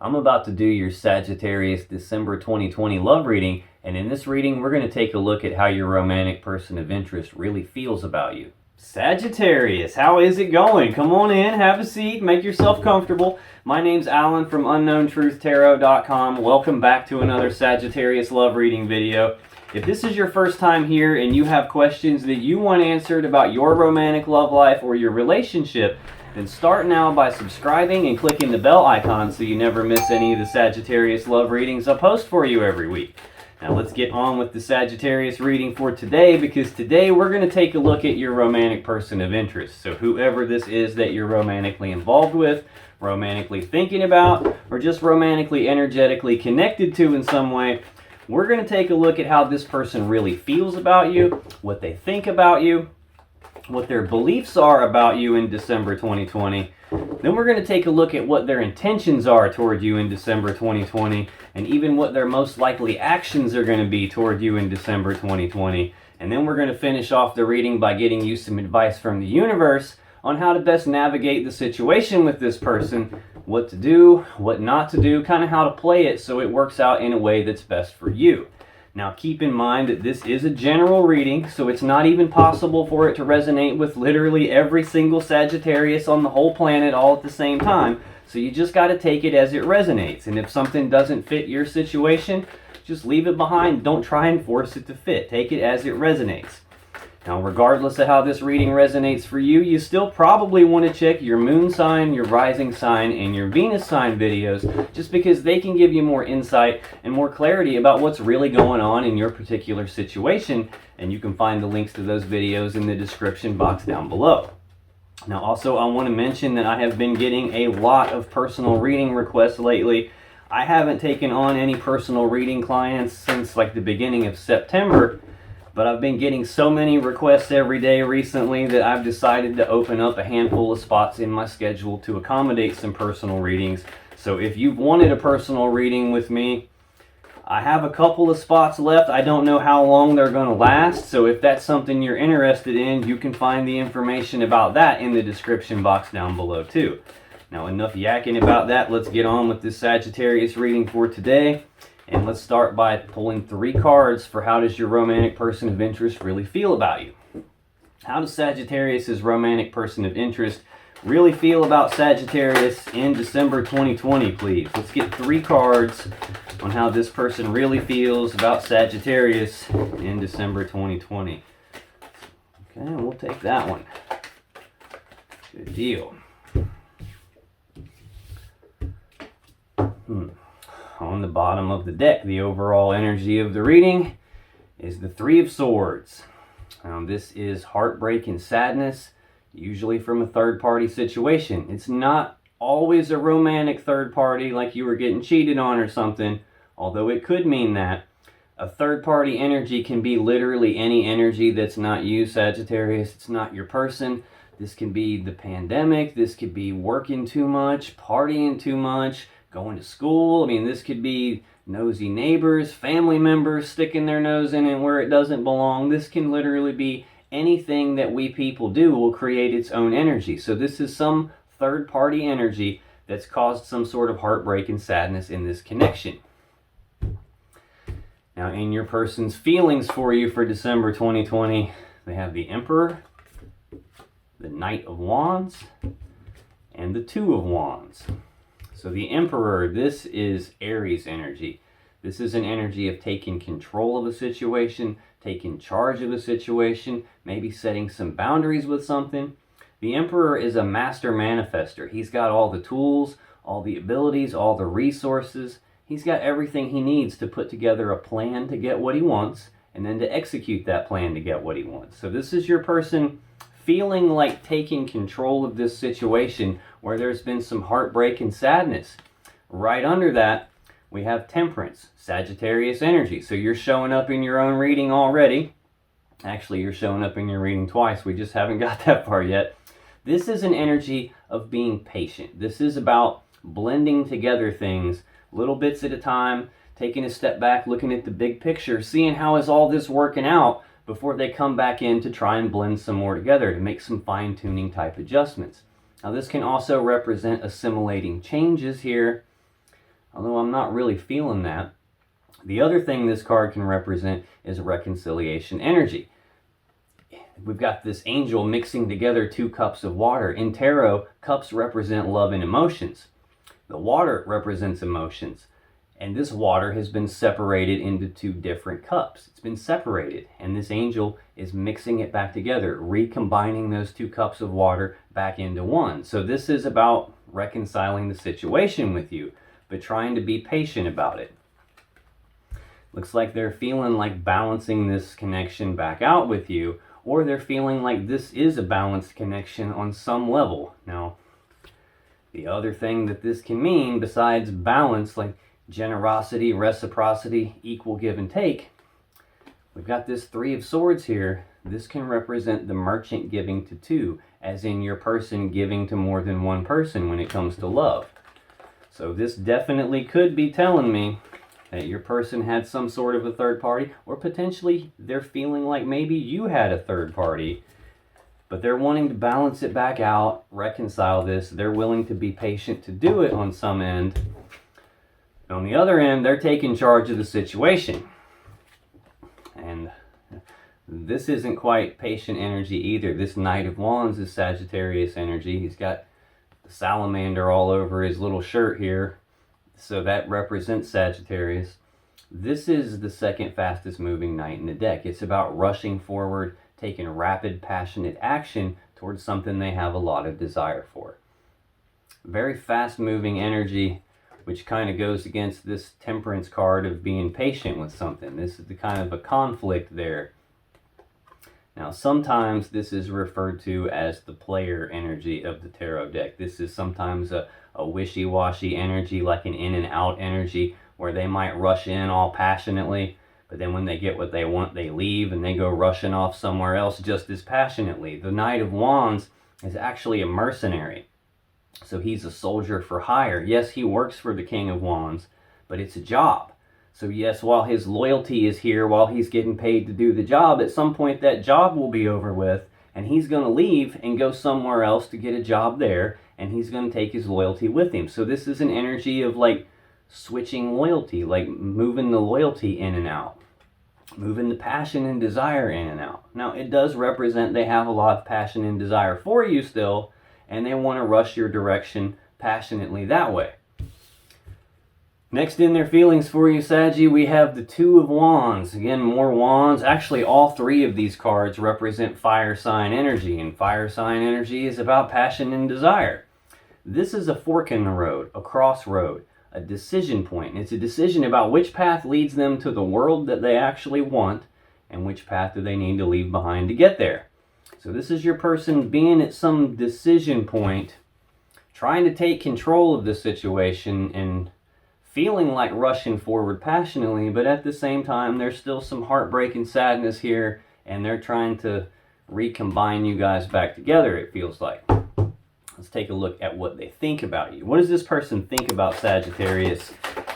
I'm about to do your Sagittarius December 2020 love reading, and in this reading we're going to take a look at how your romantic person of interest really feels about you. Sagittarius, how is it going? Come on in, have a seat, make yourself comfortable. My name's Alan from UnknownTruthTarot.com. Welcome back to another Sagittarius love reading video. If this is your first time here and you have questions that you want answered about your romantic love life or your relationship, then start now by subscribing and clicking the bell icon so you never miss any of the Sagittarius love readings I post for you every week. Now let's get on with the Sagittarius reading for today, because today we're going to take a look at your romantic person of interest. So whoever this is that you're romantically involved with, romantically thinking about, or just romantically energetically connected to in some way, we're going to take a look at how this person really feels about you, what they think about you, what their beliefs are about you in December 2020. Then we're going to take a look at what their intentions are toward you in December 2020, and even what their most likely actions are going to be toward you in December 2020. And then we're going to finish off the reading by getting you some advice from the universe on how to best navigate the situation with this person, what to do, what not to do, kind of how to play it so it works out in a way that's best for you. Now keep in mind that this is a general reading, so it's not even possible for it to resonate with literally every single Sagittarius on the whole planet all at the same time. So you just got to take it as it resonates. And if something doesn't fit your situation, just leave it behind. Don't try and force it to fit. Take it as it resonates. Now, regardless of how this reading resonates for you, you still probably want to check your moon sign, your rising sign, and your Venus sign videos, just because they can give you more insight and more clarity about what's really going on in your particular situation. And you can find the links to those videos in the description box down below. Now, also, I want to mention that I have been getting a lot of personal reading requests lately. I haven't taken on any personal reading clients since like the beginning of September. But I've been getting so many requests every day recently that I've decided to open up a handful of spots in my schedule to accommodate some personal readings. So if you've wanted a personal reading with me, I have a couple of spots left. I don't know how long they're going to last. So if that's something you're interested in, you can find the information about that in the description box down below too. Now, enough yakking about that. Let's get on with this Sagittarius reading for today. And let's start by pulling 3 cards for how does your romantic person of interest really feel about you. How does Sagittarius' romantic person of interest really feel about Sagittarius in December 2020, please? Let's get 3 cards on how this person really feels about Sagittarius in December 2020. Okay, we'll take that one. Good deal. On the bottom of the deck, the overall energy of the reading is the 3 of Swords. This is heartbreak and sadness, usually from a third-party situation. It's not always a romantic third party like you were getting cheated on or something, although it could mean that. A third-party energy can be literally any energy that's not you, Sagittarius. It's not your person. This can be the pandemic. This could be working too much, partying too much, going to school. I mean, this could be nosy neighbors, family members sticking their nose in it where it doesn't belong. This can literally be anything that we people do will create its own energy. So this is some third-party energy that's caused some sort of heartbreak and sadness in this connection. Now, in your person's feelings for you for December 2020, they have the Emperor, the Knight of Wands, and the Two of Wands. So the Emperor, this is Aries energy. This is an energy of taking control of a situation, taking charge of a situation, maybe setting some boundaries with something. The Emperor is a master manifester. He's got all the tools, all the abilities, all the resources. He's got everything he needs to put together a plan to get what he wants, and then to execute that plan to get what he wants. So this is your person feeling like taking control of this situation where there's been some heartbreak and sadness. Right under that, we have Temperance, Sagittarius energy. So you're showing up in your own reading already. Actually, you're showing up in your reading twice. We just haven't got that far yet. This is an energy of being patient. This is about blending together things, little bits at a time, taking a step back, looking at the big picture, seeing how is all this working out before they come back in to try and blend some more together, to make some fine-tuning type adjustments. Now this can also represent assimilating changes here. although I'm not really feeling that. The other thing this card can represent is reconciliation energy. We've got this angel mixing together 2 cups of water. In tarot, cups represent love and emotions. The water represents emotions. And this water has been separated into 2 different cups. It's been separated. And this angel is mixing it back together, recombining those 2 cups of water back into one. So this is about reconciling the situation with you, but trying to be patient about it. Looks like they're feeling like balancing this connection back out with you, or they're feeling like this is a balanced connection on some level. Now, the other thing that this can mean, besides balance, like generosity, reciprocity, equal give and take, we've got this 3 of Swords here. This can represent the merchant giving to 2, as in your person giving to more than one person when it comes to love. So this definitely could be telling me that your person had some sort of a third party, or potentially they're feeling like maybe you had a third party, but they're wanting to balance it back out, reconcile this. They're willing to be patient to do it on some end. On the other end, they're taking charge of the situation. And this isn't quite patient energy either. This Knight of Wands is Sagittarius energy. He's got the salamander all over his little shirt here. So that represents Sagittarius. This is the second fastest moving knight in the deck. It's about rushing forward, taking rapid, passionate action towards something they have a lot of desire for. Very fast moving energy, which kind of goes against this Temperance card of being patient with something. This is the kind of a conflict there. Now, sometimes this is referred to as the player energy of the tarot deck. This is sometimes a wishy-washy energy, like an in and out energy, where they might rush in all passionately, but then when they get what they want, they leave and they go rushing off somewhere else just as passionately. The Knight of Wands is actually a mercenary. So he's a soldier for hire. Yes, he works for the King of Wands, but it's a job. So yes, while his loyalty is here, while he's getting paid to do the job, at some point that job will be over with, and he's going to leave and go somewhere else to get a job there, and he's going to take his loyalty with him. So this is an energy of like switching loyalty, like moving the loyalty in and out, moving the passion and desire in and out. Now, it does represent they have a lot of passion and desire for you still, and they want to rush your direction passionately that way. Next in their feelings for you, Saggy, we have the 2 of Wands. Again, more Wands. Actually, all 3 of these cards represent fire sign energy, and fire sign energy is about passion and desire. This is a fork in the road, a crossroad, a decision point. It's a decision about which path leads them to the world that they actually want, and which path do they need to leave behind to get there. So this is your person being at some decision point, trying to take control of the situation and feeling like rushing forward passionately, but at the same time, there's still some heartbreak and sadness here, and they're trying to recombine you guys back together, it feels like. Let's take a look at what they think about you. What does this person think about Sagittarius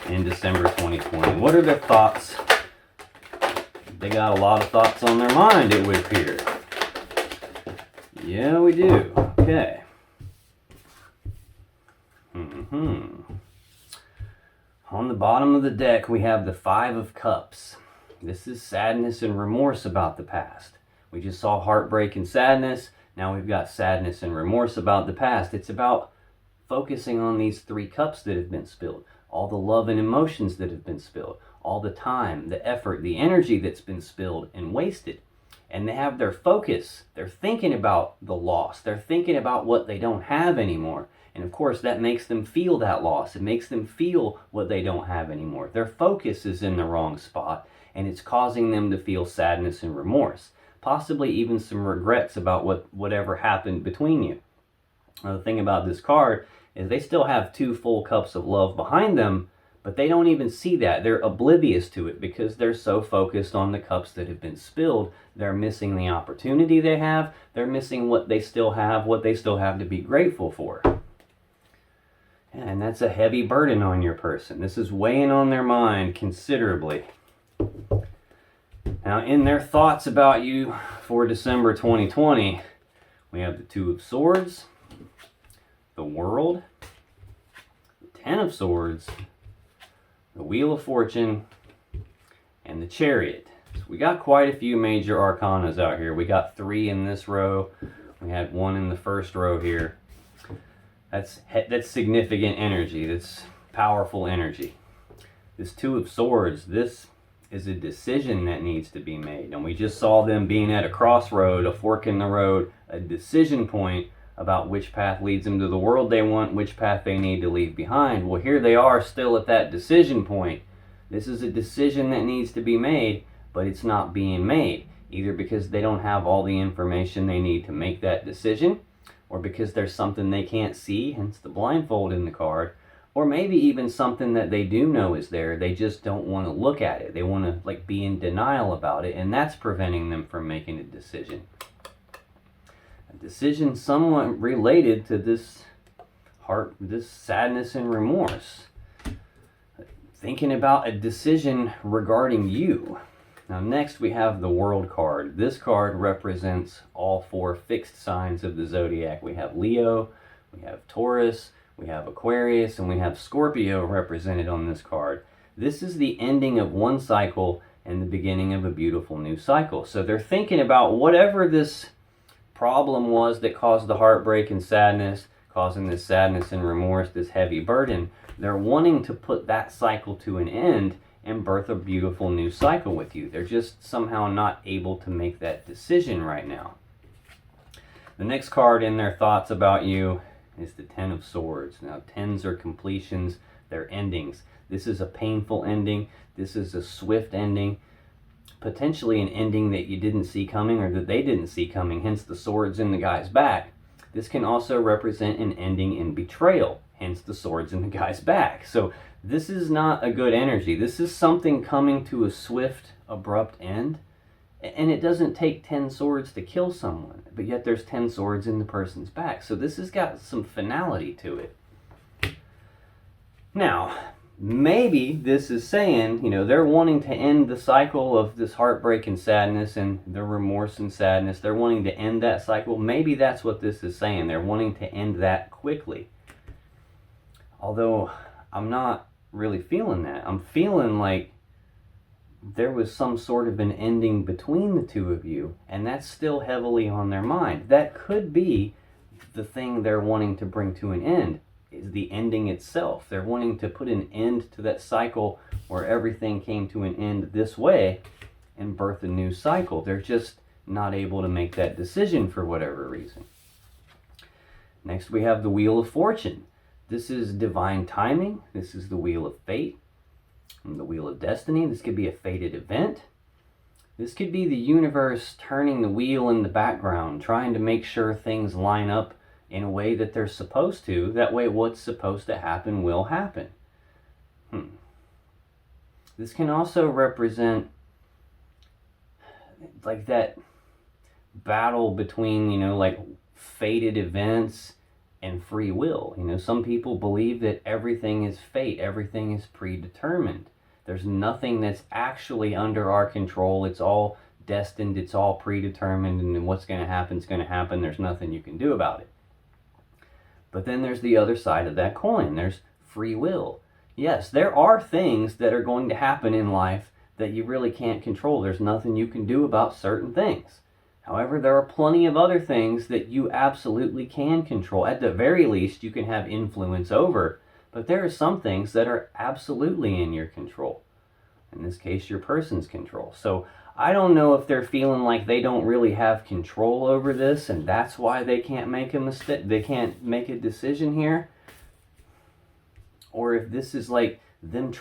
in December 2020? What are their thoughts? They got a lot of thoughts on their mind, it would appear. Yeah, we do. Okay. On the bottom of the deck, we have the 5 of Cups. This is sadness and remorse about the past. We just saw heartbreak and sadness. Now we've got sadness and remorse about the past. It's about focusing on these 3 cups that have been spilled. All the love and emotions that have been spilled. All the time, the effort, the energy that's been spilled and wasted. And they have their focus. They're thinking about the loss. They're thinking about what they don't have anymore. And of course, that makes them feel that loss. It makes them feel what they don't have anymore. Their focus is in the wrong spot, and it's causing them to feel sadness and remorse. Possibly even some regrets about whatever happened between you. Now, the thing about this card is they still have 2 full cups of love behind them, but they don't even see that. They're oblivious to it because they're so focused on the cups that have been spilled. They're missing the opportunity they have. They're missing what they still have to be grateful for. And that's a heavy burden on your person. This is weighing on their mind considerably. Now, in their thoughts about you for December 2020, we have the 2 of Swords, the World, the 10 of Swords, the Wheel of Fortune, and the Chariot. So we got quite a few major arcanas out here. We got 3 in this row. We had 1 in the first row here. That's significant energy. That's powerful energy. This 2 of Swords, this is a decision that needs to be made. And we just saw them being at a crossroad, a fork in the road, a decision point about which path leads them to the world they want, which path they need to leave behind. Well, here they are still at that decision point. This is a decision that needs to be made, but it's not being made, either because they don't have all the information they need to make that decision, or because there's something they can't see, hence the blindfold in the card, or maybe even something that they do know is there, they just don't want to look at it. They want to like be in denial about it, and that's preventing them from making a decision. A decision somewhat related to this sadness and remorse. Thinking about a decision regarding you. Now next we have the World card. This card represents all 4 fixed signs of the zodiac. We have Leo, we have Taurus, we have Aquarius, and we have Scorpio represented on this card. This is the ending of one cycle and the beginning of a beautiful new cycle. So they're thinking about whatever this problem was that caused the heartbreak and sadness, causing this sadness and remorse, this heavy burden. They're wanting to put that cycle to an end and birth a beautiful new cycle with you. They're just somehow not able to make that decision right now. The next card in their thoughts about you is the 10 of Swords. Now 10s are completions, they're endings. This is a painful ending. This is a swift ending. Potentially an ending that you didn't see coming or that they didn't see coming, hence the swords in the guy's back. This can also represent an ending in betrayal, hence the swords in the guy's back. So this is not a good energy. This is something coming to a swift, abrupt end. And it doesn't take 10 swords to kill someone, but yet there's 10 swords in the person's back. So this has got some finality to it. Now, maybe this is saying, you know, they're wanting to end the cycle of this heartbreak and sadness and the remorse and sadness. They're wanting to end that cycle. Maybe that's what this is saying. They're wanting to end that quickly. Although I'm not really feeling that. I'm feeling like there was some sort of an ending between the 2 of you, and that's still heavily on their mind. That could be the thing they're wanting to bring to an end, is the ending itself. They're wanting to put an end to that cycle where everything came to an end this way and birth a new cycle. They're just not able to make that decision for whatever reason. Next we have the Wheel of Fortune. This is divine timing. This is the Wheel of Fate. And the Wheel of Destiny. This could be a fated event. This could be the universe turning the wheel in the background, trying to make sure things line up in a way that they're supposed to. That way what's supposed to happen will happen. This can also represent like that battle between, you know, like fated events and free will. You know, some people believe that everything is fate, everything is predetermined. There's nothing that's actually under our control. It's all destined, it's all predetermined, and what's going to happen is going to happen. There's nothing you can do about it. But then there's the other side of that coin. There's free will. Yes, there are things that are going to happen in life that you really can't control. There's nothing you can do about certain things. However, there are plenty of other things that you absolutely can control. At the very least, you can have influence over. But there are some things that are absolutely in your control. In this case, your person's control. So I don't know if they're feeling like they don't really have control over this, and that's why they can't make a mistake. They can't make a decision here. Or if this is like them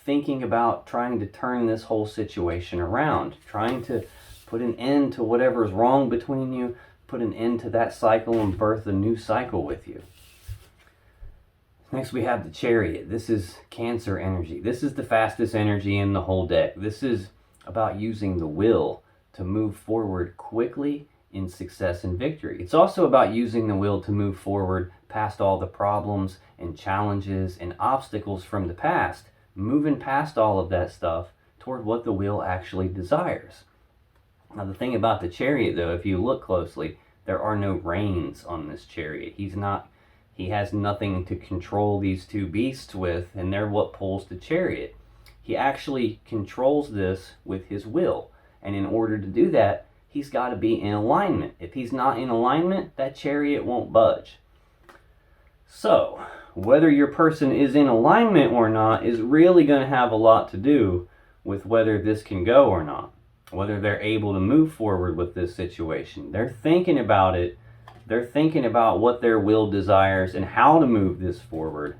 thinking about trying to turn this whole situation around, trying to put an end to whatever's wrong between you, put an end to that cycle and birth a new cycle with you. Next we have the Chariot. This is Cancer energy. This is the fastest energy in the whole deck. This is about using the will to move forward quickly in success and victory. It's also about using the will to move forward past all the problems and challenges and obstacles from the past, moving past all of that stuff toward what the will actually desires. Now the thing about the Chariot though, if you look closely, there are no reins on this Chariot. He has nothing to control these two beasts with, and they're what pulls the chariot. He actually controls this with his will. And in order to do that, he's got to be in alignment. If he's not in alignment, that chariot won't budge. So, whether your person is in alignment or not is really going to have a lot to do with whether this can go or not. Whether they're able to move forward with this situation. They're thinking about it. They're thinking about what their will desires and how to move this forward.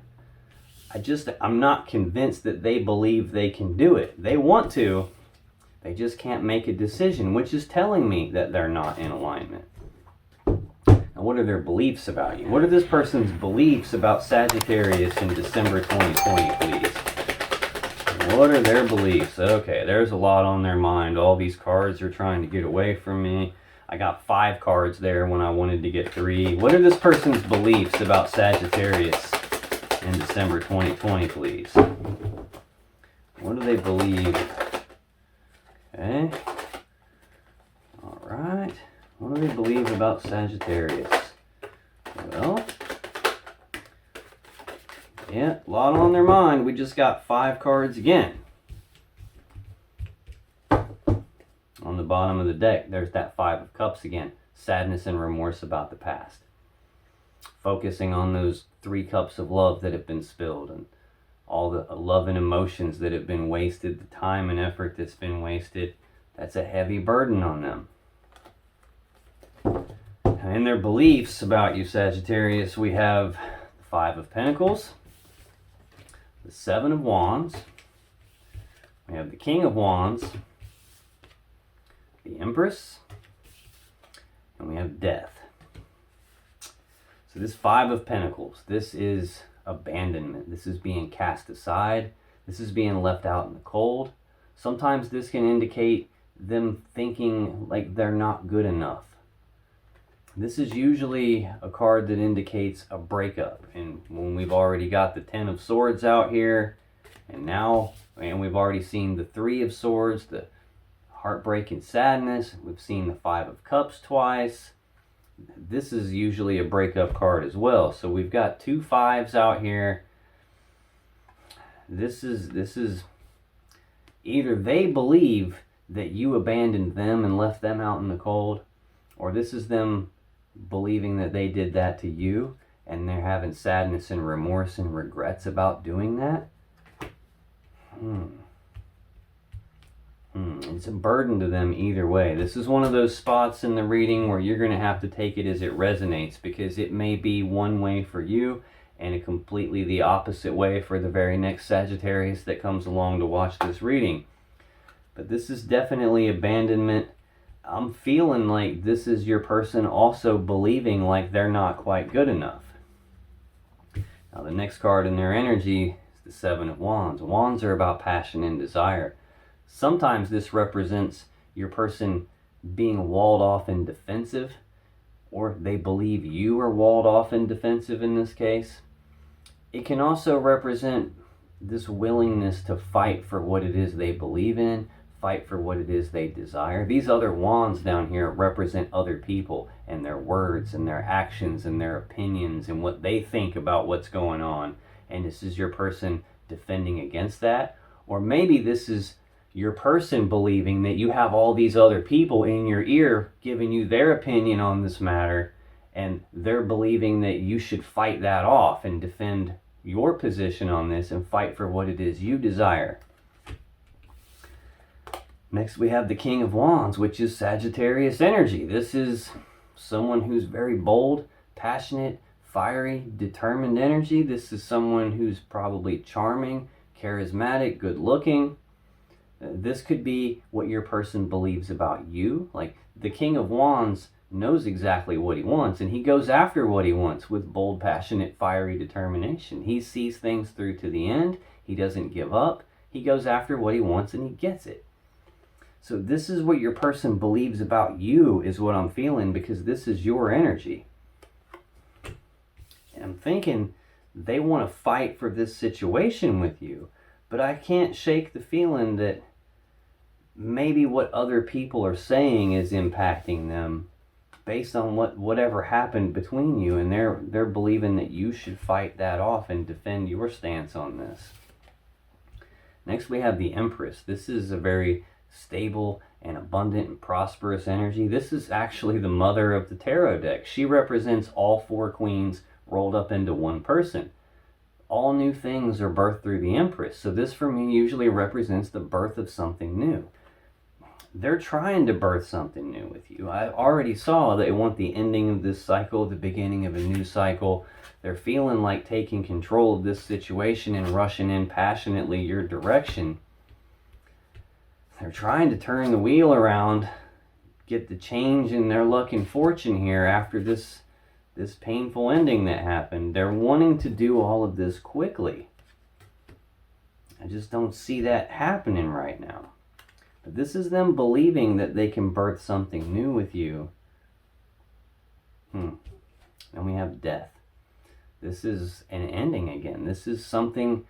I'm not convinced that they believe they can do it. They want to. They just can't make a decision, which is telling me that they're not in alignment. Now, what are their beliefs about you? What are this person's beliefs about Sagittarius in December 2020, please? What are their beliefs? Okay, there's a lot on their mind. All these cards are trying to get away from me. I got 5 cards there when I wanted to get 3. What are this person's beliefs about Sagittarius in December 2020, please? What do they believe? Okay. All right. What do they believe about Sagittarius? Well, yeah, a lot on their mind. We just got 5 cards again. On the bottom of the deck, there's that 5 of Cups again. Sadness and remorse about the past. Focusing on those 3 cups of love that have been spilled and all the love and emotions that have been wasted, the time and effort that's been wasted. That's a heavy burden on them. And their beliefs about you, Sagittarius, we have the 5 of Pentacles, the 7 of Wands, we have the King of Wands, the Empress, and we have Death. So this 5 of Pentacles, this is abandonment. This is being cast aside. This is being left out in the cold. Sometimes this can indicate them thinking like they're not good enough. This is usually a card that indicates a breakup. And when we've already got the 10 of Swords out here, and we've already seen the 3 of Swords, the heartbreak and sadness. We've seen the 5 of Cups twice. This is usually a breakup card as well. So we've got 2 5s out here. This is either they believe that you abandoned them and left them out in the cold, or this is them believing that they did that to you and they're having sadness and remorse and regrets about doing that. It's a burden to them either way. This is one of those spots in the reading where you're going to have to take it as it resonates, because it may be one way for you and a completely the opposite way for the very next Sagittarius that comes along to watch this reading. But this is definitely abandonment. I'm feeling like this is your person also believing like they're not quite good enough. Now the next card in their energy is the 7 of Wands. Wands are about passion and desire. Sometimes this represents your person being walled off and defensive, or they believe you are walled off and defensive in this case. It can also represent this willingness to fight for what it is they believe in, fight for what it is they desire. These other wands down here represent other people and their words and their actions and their opinions and what they think about what's going on. And this is your person defending against that. Or maybe this is your person believing that you have all these other people in your ear giving you their opinion on this matter, and they're believing that you should fight that off and defend your position on this and fight for what it is you desire. Next we have the King of Wands, which is Sagittarius energy. This is someone who's very bold, passionate, fiery, determined energy. This is someone who's probably charming, charismatic, good looking. This could be what your person believes about you. Like the King of Wands knows exactly what he wants, and he goes after what he wants with bold, passionate, fiery determination. He sees things through to the end. He doesn't give up. He goes after what he wants and he gets it. So this is what your person believes about you is what I'm feeling, because this is your energy. And I'm thinking they want to fight for this situation with you, but I can't shake the feeling that maybe what other people are saying is impacting them, based on whatever happened between you, and they're believing that you should fight that off and defend your stance on this. Next we have the Empress. This is a very stable and abundant and prosperous energy. This is actually the mother of the tarot deck. She represents all 4 queens rolled up into one person. All new things are birthed through the Empress. So this for me usually represents the birth of something new. They're trying to birth something new with you. I already saw they want the ending of this cycle, the beginning of a new cycle. They're feeling like taking control of this situation and rushing in passionately your direction. They're trying to turn the wheel around, get the change in their luck and fortune here after this painful ending that happened. They're wanting to do all of this quickly. I just don't see that happening right now. But this is them believing that they can birth something new with you. And we have death. This is an ending again. This is something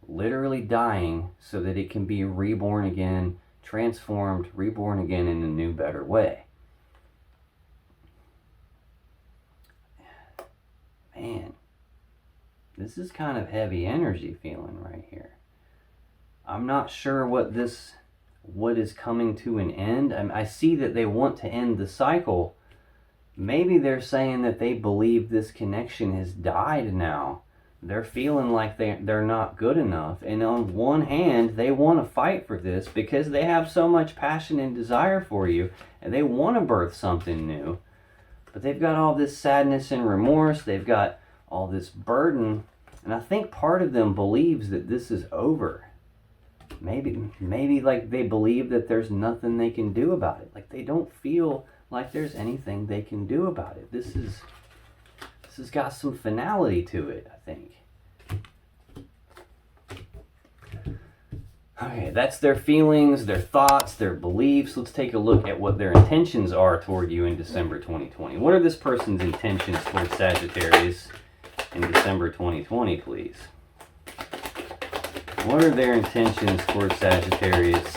literally dying so that it can be reborn again, transformed, reborn again in a new, better way. Man, this is kind of heavy energy feeling right here. I'm not sure what is coming to an end. I see that they want to end the cycle. Maybe they're saying that they believe this connection has died now. They're feeling like they're not good enough. And on one hand, they want to fight for this because they have so much passion and desire for you. And they want to birth something new. But they've got all this sadness and remorse. They've got all this burden. And I think part of them believes that this is over. Maybe like they believe that there's nothing they can do about it. Like they don't feel like there's anything they can do about it. This has got some finality to it, I think. Okay, that's their feelings, their thoughts, their beliefs. Let's take a look at what their intentions are toward you in December 2020. What are this person's intentions toward Sagittarius in December 2020, please? What are their intentions toward Sagittarius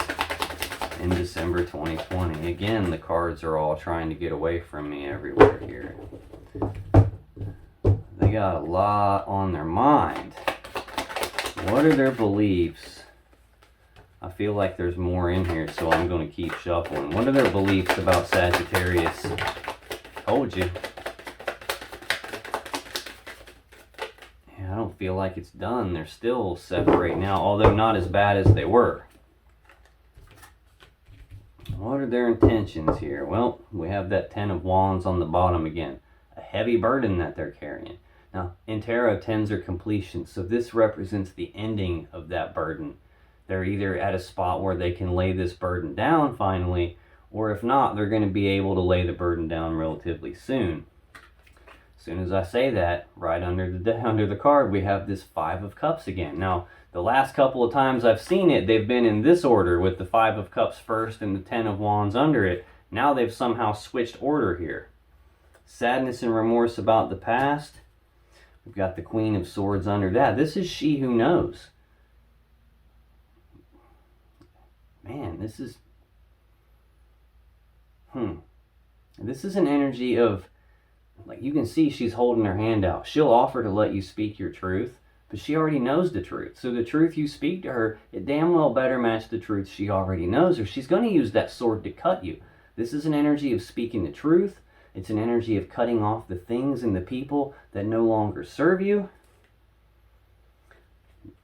in December 2020? Again, the cards are all trying to get away from me everywhere here. They got a lot on their mind. What are their beliefs? I feel like there's more in here, so I'm going to keep shuffling. What are their beliefs about Sagittarius? Told you. I don't feel like it's done. They're still separate now, although not as bad as they were. What are their intentions here? Well, we have that 10 of Wands on the bottom again. A heavy burden that they're carrying. Now, in tarot, 10s are completion, so this represents the ending of that burden. They're either at a spot where they can lay this burden down finally, or if not, they're going to be able to lay the burden down relatively soon. As soon as I say that, right under the card, we have this 5 of Cups again. Now, the last couple of times I've seen it, they've been in this order with the 5 of Cups first and the 10 of Wands under it. Now they've somehow switched order here. Sadness and remorse about the past. We've got the Queen of Swords under that. This is she who knows. Man, this is... This is an energy of... Like, you can see she's holding her hand out. She'll offer to let you speak your truth, but she already knows the truth. So the truth you speak to her, it damn well better match the truth she already knows, or she's going to use that sword to cut you. This is an energy of speaking the truth. It's an energy of cutting off the things and the people that no longer serve you.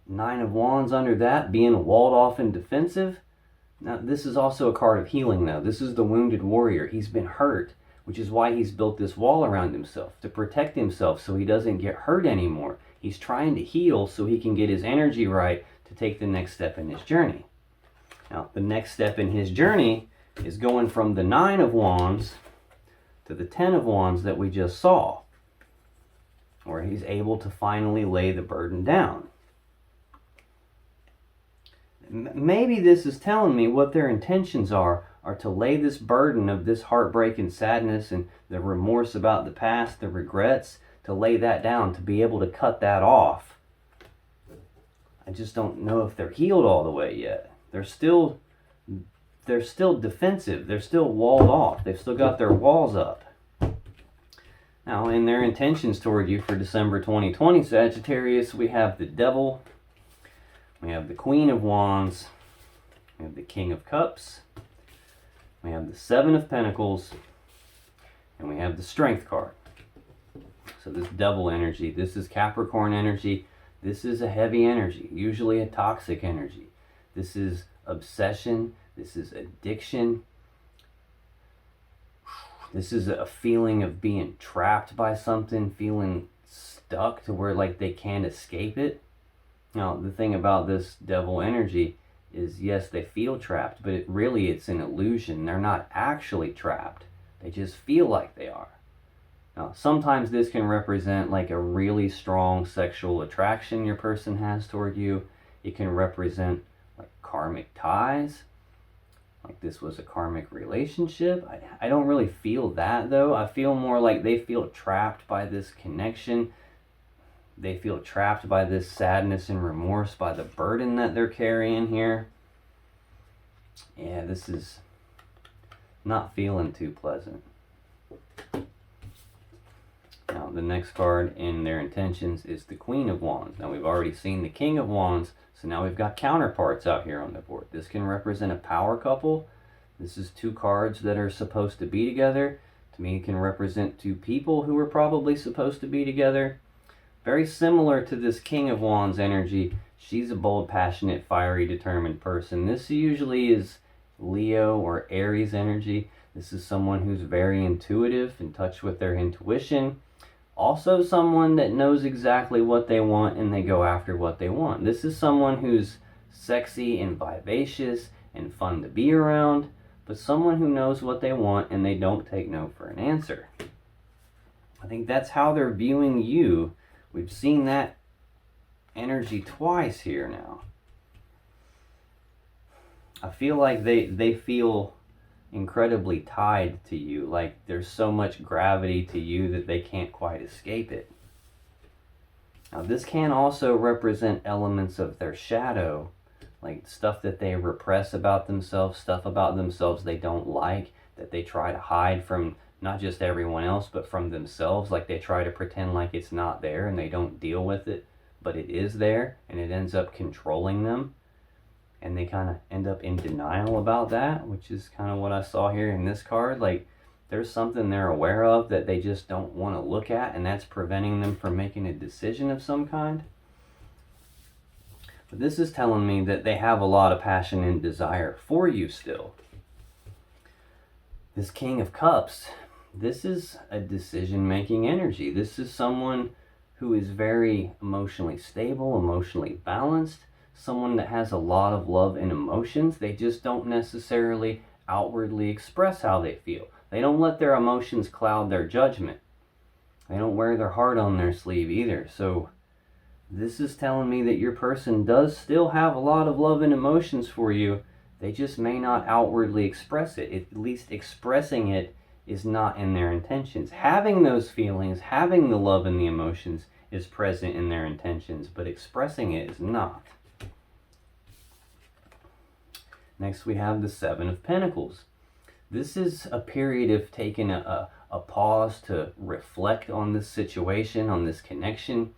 9 of Wands under that, being walled off and defensive. Now, this is also a card of healing, though. This is the wounded warrior. He's been hurt, which is why he's built this wall around himself, to protect himself so he doesn't get hurt anymore. He's trying to heal so he can get his energy right to take the next step in his journey. Now, the next step in his journey is going from the 9 of Wands to the 10 of Wands that we just saw, where he's able to finally lay the burden down. Maybe this is telling me what their intentions are to lay this burden of this heartbreak and sadness and the remorse about the past, the regrets, to lay that down, to be able to cut that off. I just don't know if they're healed all the way yet. They're still defensive. They're still walled off. They've still got their walls up. Now, in their intentions toward you for December 2020, Sagittarius, we have the Devil, we have the Queen of Wands, we have the King of Cups, we have the Seven of Pentacles, and we have the Strength card. So this Devil energy, this is Capricorn energy. This is a heavy energy, usually a toxic energy. This is obsession. This is addiction. This is a feeling of being trapped by something, feeling stuck to where like they can't escape it. Now, the thing about this Devil energy is, yes, they feel trapped, but it's an illusion. They're not actually trapped. They just feel like they are. Now, sometimes this can represent like a really strong sexual attraction your person has toward you. It can represent like karmic ties. Like this was a karmic relationship. I don't really feel that though. I feel more like they feel trapped by this connection. They feel trapped by this sadness and remorse, by the burden that they're carrying here. Yeah, this is not feeling too pleasant. Now, the next card in their intentions is the Queen of Wands. Now, we've already seen the King of Wands, so now we've got counterparts out here on the board. This can represent a power couple. This is two cards that are supposed to be together. To me, it can represent two people who are probably supposed to be together. Very similar to this King of Wands energy. She's a bold, passionate, fiery, determined person. This usually is Leo or Aries energy. This is someone who's very intuitive, in touch with their intuition. Also someone that knows exactly what they want and they go after what they want. This is someone who's sexy and vivacious and fun to be around, but someone who knows what they want and they don't take no for an answer. I think that's how they're viewing you. We've seen that energy twice here now. I feel like they feel incredibly tied to you, like there's so much gravity to you that they can't quite escape it. Now, this can also represent elements of their shadow, like stuff that they repress about themselves, stuff about themselves they don't like, that they try to hide from not just everyone else, but from themselves. Like they try to pretend like it's not there and they don't deal with it, but it is there and it ends up controlling them. And they kind of end up in denial about that, which is kind of what I saw here in this card. Like there's something they're aware of that they just don't want to look at, and that's preventing them from making a decision of some kind. But this is telling me that they have a lot of passion and desire for you still. This King of Cups, this is a decision-making energy. This is someone who is very emotionally stable, emotionally balanced. Someone that has a lot of love and emotions. They just don't necessarily outwardly express how they feel. They don't let their emotions cloud their judgment. They don't wear their heart on their sleeve either. So this is telling me that your person does still have a lot of love and emotions for you. They just may not outwardly express it. At least expressing it is not in their intentions. Having those feelings, having the love and the emotions is present in their intentions, but expressing it is not. Next, we have the Seven of Pentacles. This is a period of taking a pause to reflect on this situation, on this connection,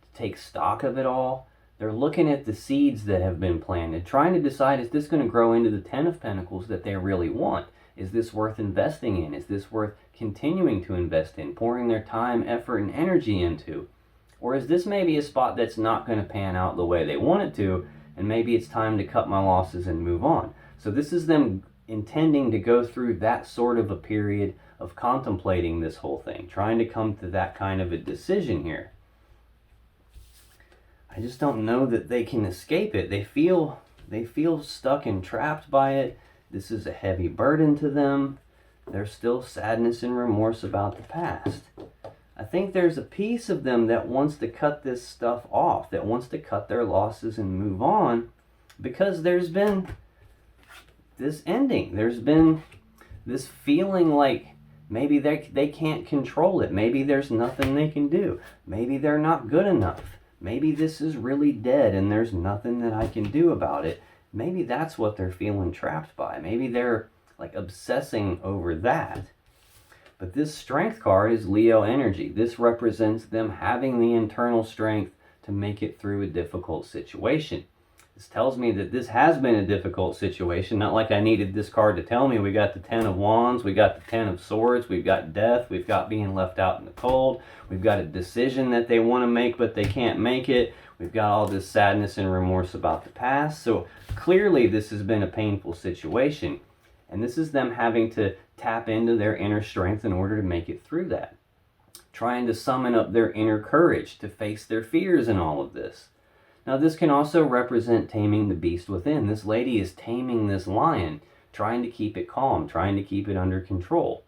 to take stock of it all. They're looking at the seeds that have been planted, trying to decide, is this going to grow into the Ten of Pentacles that they really want? Is this worth investing in? Is this worth continuing to invest in, pouring their time, effort, and energy into? Or is this maybe a spot that's not going to pan out the way they want it to, and maybe it's time to cut my losses and move on? So this is them intending to go through that sort of a period of contemplating this whole thing, trying to come to that kind of a decision here. I just don't know that they can escape it. They feel stuck and trapped by it. This is a heavy burden to them. There's still sadness and remorse about the past. I think there's a piece of them that wants to cut this stuff off, that wants to cut their losses and move on, because there's been this ending. There's been this feeling like maybe they can't control it. Maybe there's nothing they can do. Maybe they're not good enough. Maybe this is really dead and there's nothing that I can do about it. Maybe that's what they're feeling trapped by. Maybe they're like obsessing over that. But this Strength card is Leo energy. This represents them having the internal strength to make it through a difficult situation. This tells me that this has been a difficult situation. Not like I needed this card to tell me. We got the 10 of Wands, we got the 10 of Swords, we've got death, we've got being left out in the cold, we've got a decision that they want to make but they can't make it, we've got all this sadness and remorse about the past. So clearly this has been a painful situation, and this is them having to tap into their inner strength in order to make it through that. Trying to summon up their inner courage to face their fears in all of this. Now this can also represent taming the beast within. This lady is taming this lion, trying to keep it calm, trying to keep it under control.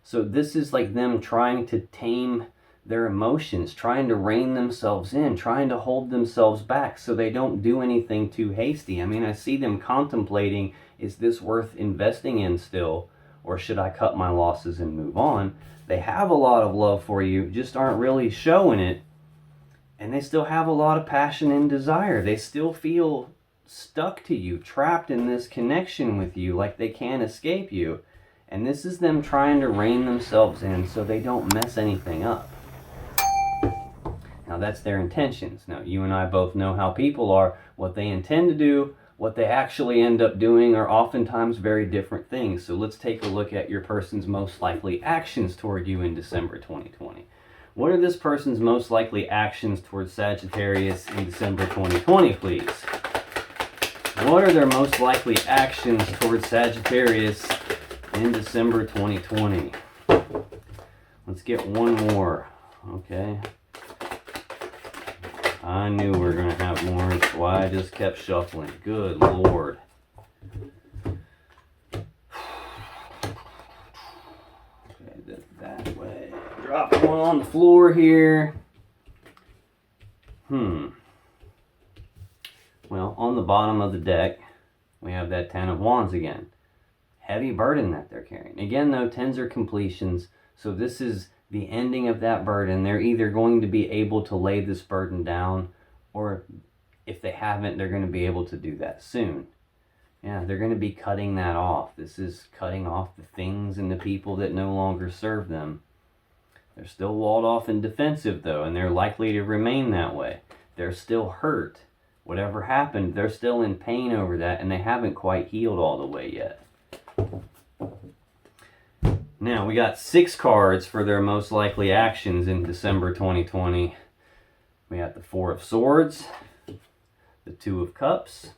So this is like them trying to tame their emotions, trying to rein themselves in, trying to hold themselves back so they don't do anything too hasty. I mean, I see them contemplating, is this worth investing in still, or should I cut my losses and move on? They have a lot of love for you, just aren't really showing it. And they still have a lot of passion and desire. They still feel stuck to you, trapped in this connection with you, like they can't escape you. And this is them trying to rein themselves in so they don't mess anything up. Now that's their intentions. Now you and I both know how people are. What they intend to do, what they actually end up doing are oftentimes very different things. So let's take a look at your person's most likely actions toward you in December 2020. What are this person's most likely actions towards Sagittarius in December 2020, please? What are their most likely actions towards Sagittarius in December 2020? Let's get one more. Okay. I knew we were going to have more. That's why I just kept shuffling. Good Lord. Okay, that way. Drop one on the floor here. Well, on the bottom of the deck, we have that 10 of Wands again. Heavy burden that they're carrying. Again, though, 10s are completions. So this is the ending of that burden. They're either going to be able to lay this burden down, or if they haven't, they're going to be able to do that soon. Yeah, they're going to be cutting that off. This is cutting off the things and the people that no longer serve them. They're still walled off and defensive, though, and they're likely to remain that way. They're still hurt. Whatever happened, they're still in pain over that, and they haven't quite healed all the way yet. Now, we got 6 cards for their most likely actions in December 2020. We got the 4 of Swords, the 2 of Cups,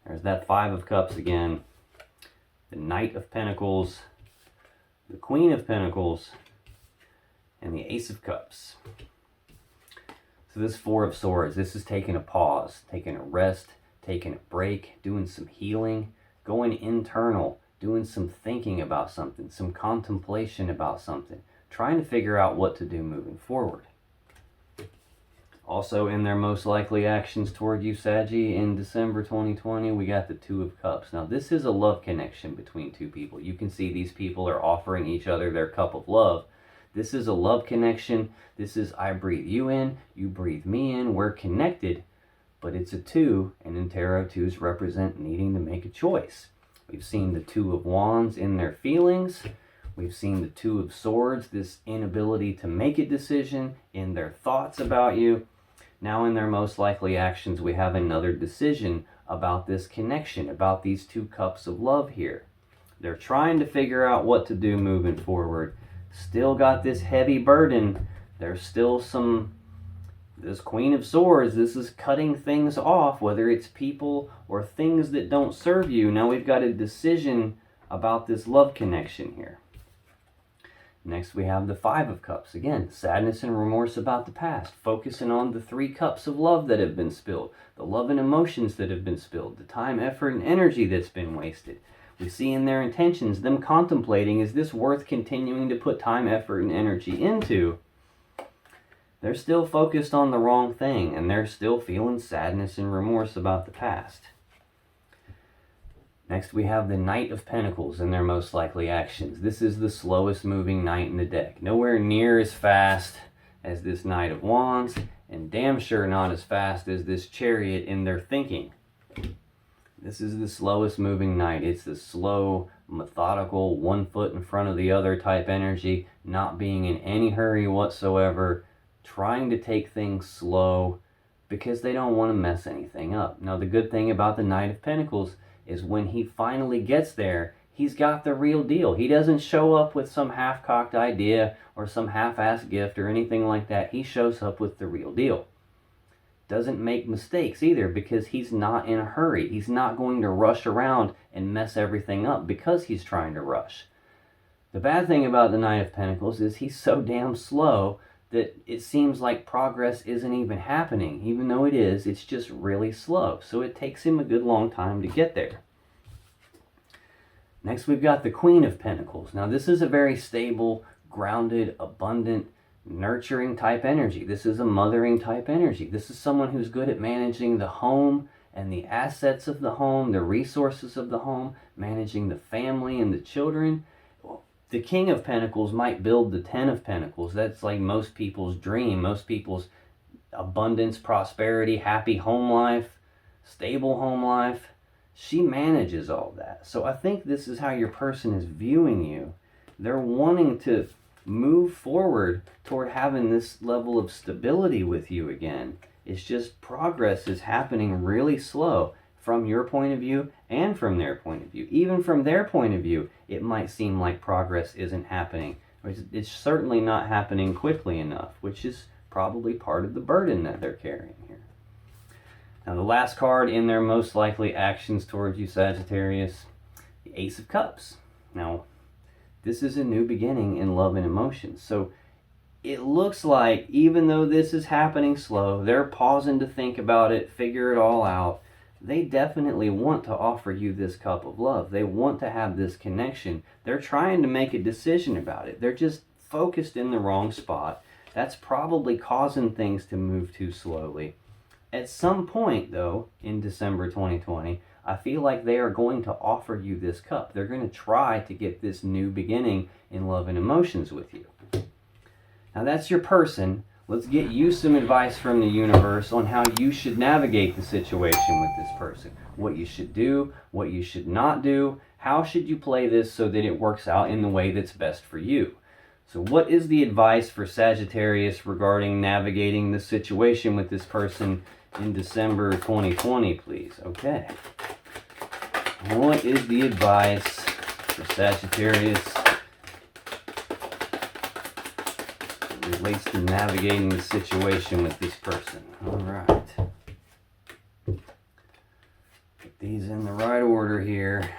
there's that 5 of Cups again, the Knight of Pentacles, the Queen of Pentacles, and the Ace of Cups. So this 4 of Swords, this is taking a pause, taking a rest, taking a break, doing some healing, going internal, doing some thinking about something, some contemplation about something, trying to figure out what to do moving forward. Also in their most likely actions toward you, Saggy, in December 2020, we got the 2 of Cups. Now this is a love connection between two people. You can see these people are offering each other their cup of love. This is a love connection. This is I breathe you in, you breathe me in, we're connected, but it's a 2, and in tarot 2s represent needing to make a choice. We've seen the 2 of Wands in their feelings. We've seen the 2 of Swords, this inability to make a decision in their thoughts about you. Now in their most likely actions, we have another decision about this connection, about these 2 cups of love here. They're trying to figure out what to do moving forward. Still got this heavy burden. There's still this Queen of Swords, this is cutting things off, whether it's people or things that don't serve you. Now we've got a decision about this love connection here. Next we have the 5 of Cups. Again, sadness and remorse about the past. Focusing on the 3 cups of love that have been spilled. The love and emotions that have been spilled. The time, effort, and energy that's been wasted. We see in their intentions, them contemplating, is this worth continuing to put time, effort, and energy into? They're still focused on the wrong thing, and they're still feeling sadness and remorse about the past. Next we have the Knight of Pentacles in their most likely actions. This is the slowest moving knight in the deck. Nowhere near as fast as this Knight of Wands, and damn sure not as fast as this Chariot in their thinking. This is the slowest moving Knight. It's the slow, methodical, one foot in front of the other type energy, not being in any hurry whatsoever, trying to take things slow because they don't want to mess anything up. Now, the good thing about the Knight of Pentacles is when he finally gets there, he's got the real deal. He doesn't show up with some half-cocked idea or some half-assed gift or anything like that. He shows up with the real deal. Doesn't make mistakes either because he's not in a hurry. He's not going to rush around and mess everything up because he's trying to rush. The bad thing about the Knight of Pentacles is he's so damn slow that it seems like progress isn't even happening. Even though it is, it's just really slow. So it takes him a good long time to get there. Next, we've got the Queen of Pentacles. Now, this is a very stable, grounded, abundant, nurturing type energy. This is a mothering type energy. This is someone who's good at managing the home and the assets of the home, the resources of the home, managing the family and the children. The King of Pentacles might build the Ten of Pentacles. That's like most people's dream, most people's abundance, prosperity, happy home life, stable home life. She manages all that. So I think this is how your person is viewing you. They're wanting to move forward toward having this level of stability with you again. It's just progress is happening really slow from your point of view and from their point of view. Even from their point of view, it might seem like progress isn't happening. It's certainly not happening quickly enough, which is probably part of the burden that they're carrying here. Now, the last card in their most likely actions towards you, Sagittarius, the Ace of Cups. Now, this is a new beginning in love and emotions. So it looks like even though this is happening slow, they're pausing to think about it, figure it all out. They definitely want to offer you this cup of love. They want to have this connection. They're trying to make a decision about it. They're just focused in the wrong spot. That's probably causing things to move too slowly. At some point, though, in December 2020, I feel like they are going to offer you this cup. They're going to try to get this new beginning in love and emotions with you. Now, that's your person. Let's get you some advice from the universe on how you should navigate the situation with this person. What you should do, what you should not do. How should you play this so that it works out in the way that's best for you? So what is the advice for Sagittarius regarding navigating the situation with this person in December 2020, please? Okay. What is the advice for Sagittarius that relates to navigating the situation with this person? All right. Put these in the right order here.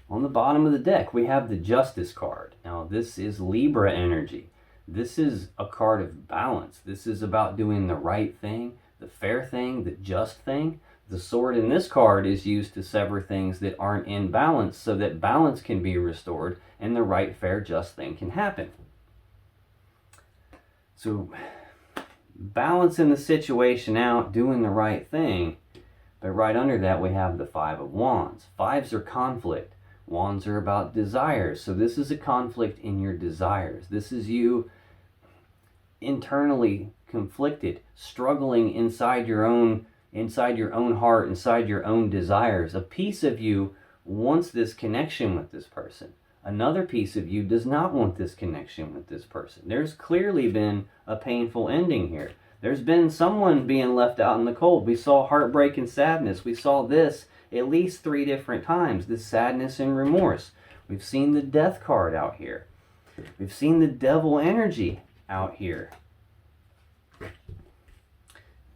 On the bottom of the deck, we have the Justice card. Now, this is Libra energy. This is a card of balance. This is about doing the right thing, the fair thing, the just thing. The sword in this card is used to sever things that aren't in balance so that balance can be restored and the right, fair, just thing can happen. So, balancing the situation out, doing the right thing. But right under that, we have the Five of Wands. Fives are conflict. Wands are about desires. So this is a conflict in your desires. This is you internally conflicted, struggling inside your own heart, inside your own desires. A piece of you wants this connection with this person. Another piece of you does not want this connection with this person. There's clearly been a painful ending here. There's been someone being left out in the cold. We saw heartbreak and sadness. We saw this at least 3 different times, this sadness and remorse. We've seen the Death card out here. We've seen the Devil energy out here.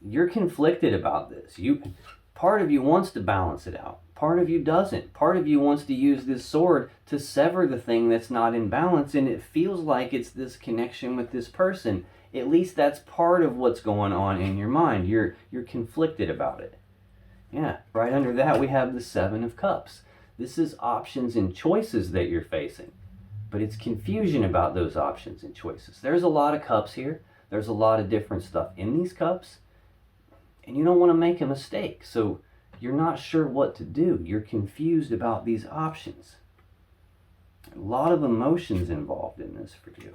You're conflicted about this. Part of you wants to balance it out. Part of you doesn't. Part of you wants to use this sword to sever the thing that's not in balance, and it feels like it's this connection with this person. At least that's part of what's going on in your mind. You're conflicted about it. Yeah, right under that we have the Seven of Cups. This is options and choices that you're facing. But it's confusion about those options and choices. There's a lot of cups here. There's a lot of different stuff in these cups. And you don't want to make a mistake. So you're not sure what to do. You're confused about these options. A lot of emotions involved in this for you.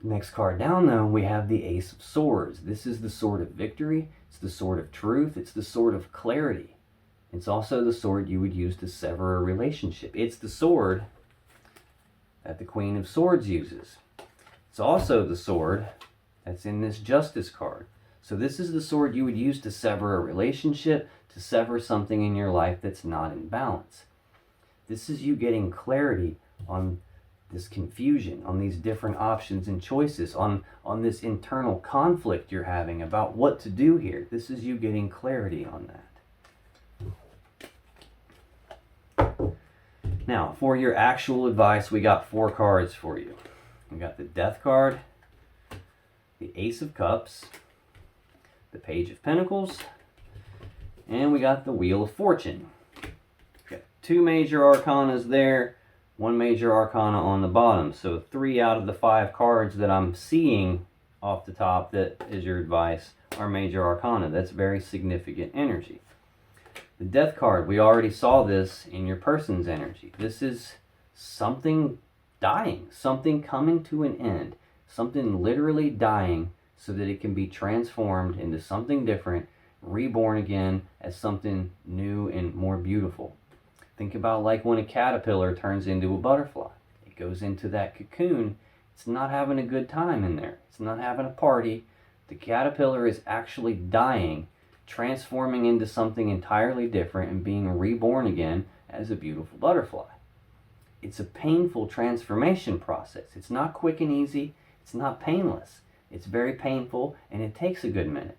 Next card down, though, we have the Ace of Swords. This is the sword of victory. It's the sword of truth. It's the sword of clarity. It's also the sword you would use to sever a relationship. It's the sword that the Queen of Swords uses. It's also the sword that's in this Justice card. So this is the sword you would use to sever a relationship, to sever something in your life that's not in balance. This is you getting clarity on this confusion, on these different options and choices, on this internal conflict you're having about what to do here. This is you getting clarity on that. Now, for your actual advice, we got 4 cards for you. We got the Death card, the Ace of Cups, the Page of Pentacles, and we got the Wheel of Fortune. Got 2 major arcanas there, 1 major arcana on the bottom. So 3 out of the 5 cards that I'm seeing off the top that is your advice are major arcana. That's very significant energy. The Death card, we already saw this in your person's energy. This is something dying, something coming to an end, something literally dying so that it can be transformed into something different, reborn again as something new and more beautiful. Think about like when a caterpillar turns into a butterfly. It goes into that cocoon. It's not having a good time in there. It's not having a party. The caterpillar is actually dying, transforming into something entirely different and being reborn again as a beautiful butterfly. It's a painful transformation process. It's not quick and easy. It's not painless. It's very painful and it takes a good minute.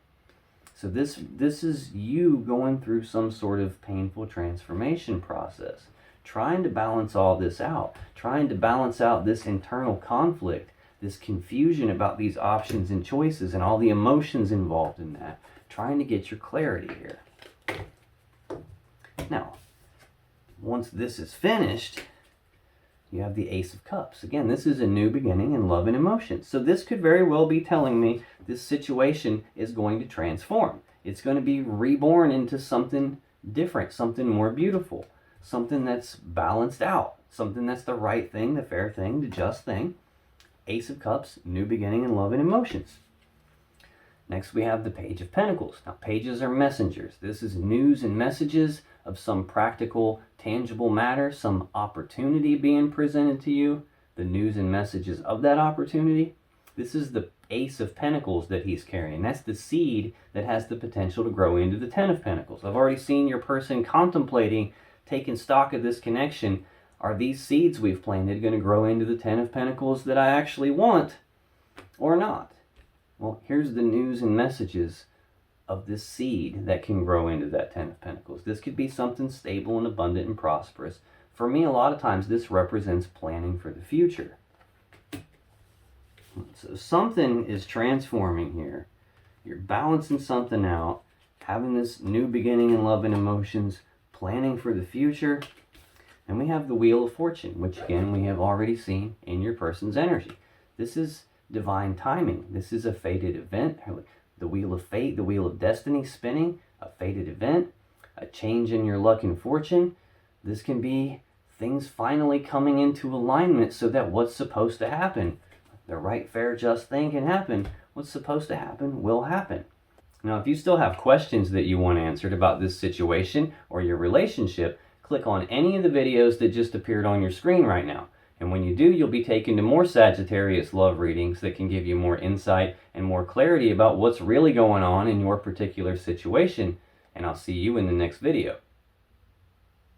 So this is you going through some sort of painful transformation process, trying to balance all this out, trying to balance out this internal conflict, this confusion about these options and choices and all the emotions involved in that, trying to get your clarity here. Now, once this is finished, you have the Ace of Cups. Again, this is a new beginning in love and emotions. So this could very well be telling me this situation is going to transform. It's going to be reborn into something different, something more beautiful, something that's balanced out, something that's the right thing, the fair thing, the just thing. Ace of Cups, new beginning in love and emotions. Next, we have the Page of Pentacles. Now, pages are messengers. This is news and messages of some practical, tangible matter, some opportunity being presented to you, the news and messages of that opportunity. This is the Ace of Pentacles that he's carrying. That's the seed that has the potential to grow into the Ten of Pentacles. I've already seen your person contemplating taking stock of this connection. Are these seeds we've planted going to grow into the Ten of Pentacles that I actually want or not? Well, here's the news and messages of this seed that can grow into that Ten of Pentacles. This could be something stable and abundant and prosperous. For me, a lot of times this represents planning for the future. So something is transforming here. You're balancing something out, having this new beginning in love and emotions, planning for the future. And we have the Wheel of Fortune, which again we have already seen in your person's energy. This is divine timing. This is a fated event. The wheel of fate, the wheel of destiny spinning, a fated event, a change in your luck and fortune. This can be things finally coming into alignment so that what's supposed to happen, the right, fair, just thing can happen. What's supposed to happen will happen. Now, if you still have questions that you want answered about this situation or your relationship, click on any of the videos that just appeared on your screen right now. And when you do, you'll be taken to more Sagittarius love readings that can give you more insight and more clarity about what's really going on in your particular situation. And I'll see you in the next video.